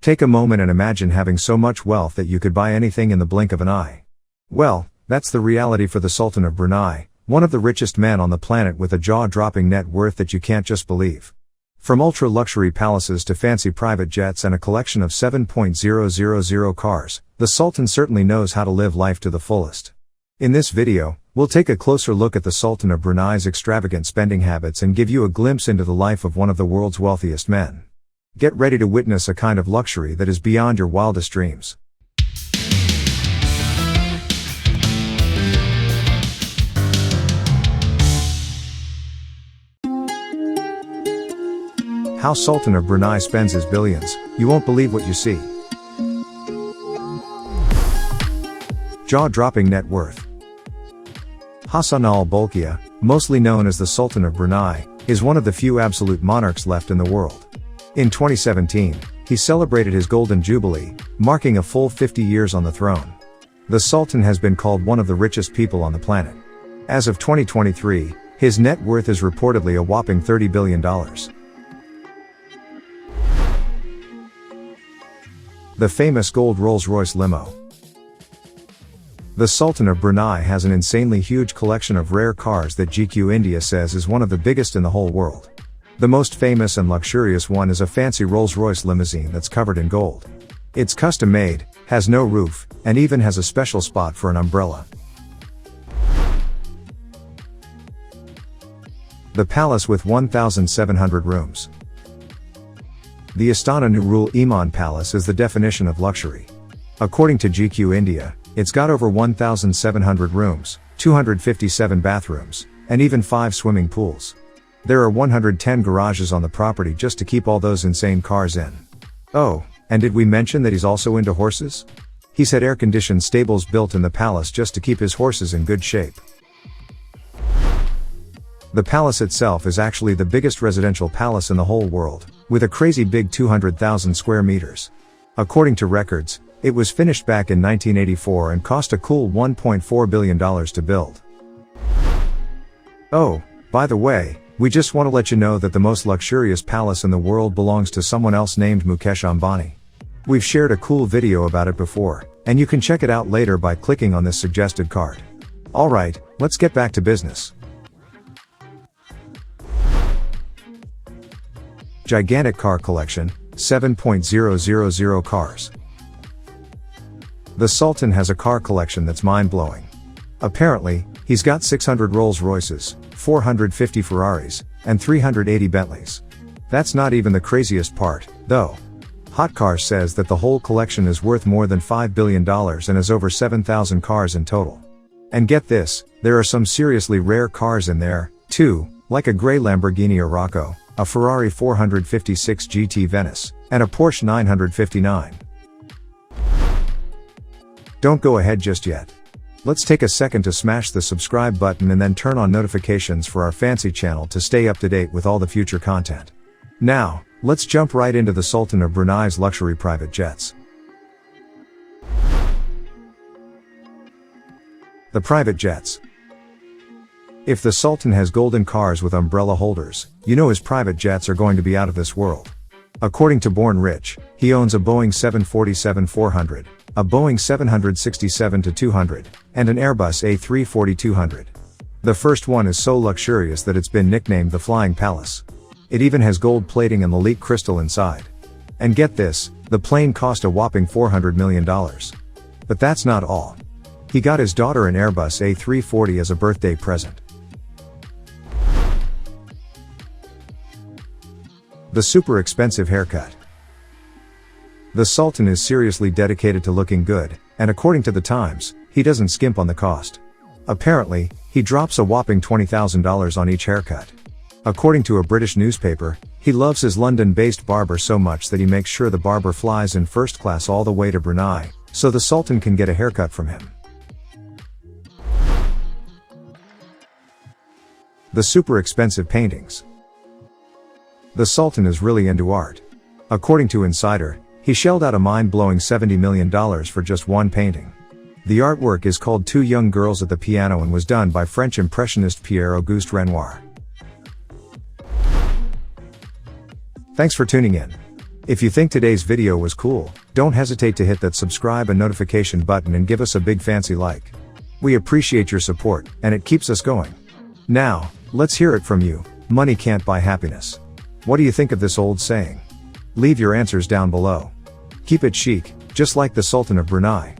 Take a moment and imagine having so much wealth that you could buy anything in the blink of an eye. Well, that's the reality for the Sultan of Brunei, one of the richest men on the planet with a jaw-dropping net worth that you can't just believe. From ultra-luxury palaces to fancy private jets and a collection of 7.000 cars, the Sultan certainly knows how to live life to the fullest. In this video, we'll take a closer look at the Sultan of Brunei's extravagant spending habits and give you a glimpse into the life of one of the world's wealthiest men. Get ready to witness a kind of luxury that is beyond your wildest dreams. How Sultan of Brunei spends his billions, you won't believe what you see. Jaw-dropping net worth. Hassanal Bolkiah, mostly known as the Sultan of Brunei, is one of the few absolute monarchs left in the world. In 2017, he celebrated his Golden Jubilee, marking a full 50 years on the throne. The Sultan has been called one of the richest people on the planet. As of 2023, his net worth is reportedly a whopping $30 billion. The famous gold Rolls-Royce limo. The Sultan of Brunei has an insanely huge collection of rare cars that GQ India says is one of the biggest in the whole world. The most famous and luxurious one is a fancy Rolls-Royce limousine that's covered in gold. It's custom-made, has no roof, and even has a special spot for an umbrella. The palace with 1,700 rooms. The Istana Nurul Iman Palace is the definition of luxury. According to GQ India, it's got over 1,700 rooms, 257 bathrooms, and even 5 swimming pools. There are 110 garages on the property just to keep all those insane cars in. Oh, and did we mention that he's also into horses? He's had air-conditioned stables built in the palace just to keep his horses in good shape. The palace itself is actually the biggest residential palace in the whole world, with a crazy big 200,000 square meters. According to records, it was finished back in 1984 and cost a cool $1.4 billion to build. Oh, by the way, we just want to let you know that the most luxurious palace in the world belongs to someone else named Mukesh Ambani. We've shared a cool video about it before, and you can check it out later by clicking on this suggested card. Alright, let's get back to business. Gigantic car collection, 7.000 cars. The Sultan has a car collection that's mind-blowing. Apparently, he's got 600 Rolls-Royces, 450 Ferraris, and 380 Bentleys. That's not even the craziest part, though. Hot Cars says that the whole collection is worth more than $5 billion and has over 7,000 cars in total. And get this, there are some seriously rare cars in there, too, like a grey Lamborghini Arauco, a Ferrari 456 GT Venice, and a Porsche 959. Don't go ahead just yet. Let's take a second to smash the subscribe button and then turn on notifications for our fancy channel to stay up to date with all the future content. Now, let's jump right into the Sultan of Brunei's luxury private jets. The private jets. If the Sultan has golden cars with umbrella holders, you know his private jets are going to be out of this world. According to Born Rich, he owns a Boeing 747-400, a Boeing 767-200, and an Airbus A340-200. The first one is so luxurious that it's been nicknamed the Flying Palace. It even has gold plating and Lalique crystal inside. And get this, the plane cost a whopping $400 million. But that's not all. He got his daughter an Airbus A340 as a birthday present. The super expensive haircut. The Sultan is seriously dedicated to looking good, and according to the Times, he doesn't skimp on the cost. Apparently, he drops a whopping $20,000 on each haircut. According to a British newspaper, he loves his London-based barber so much that he makes sure the barber flies in first class all the way to Brunei, so the Sultan can get a haircut from him. The super expensive paintings. The Sultan is really into art. According to Insider, he shelled out a mind-blowing $70 million for just one painting. The artwork is called Two Young Girls at the Piano and was done by French impressionist Pierre-Auguste Renoir. Thanks for tuning in. If you think today's video was cool, don't hesitate to hit that subscribe and notification button and give us a big fancy like. We appreciate your support, and it keeps us going. Now, let's hear it from you. Money can't buy happiness. What do you think of this old saying? Leave your answers down below. Keep it chic, just like the Sultan of Brunei.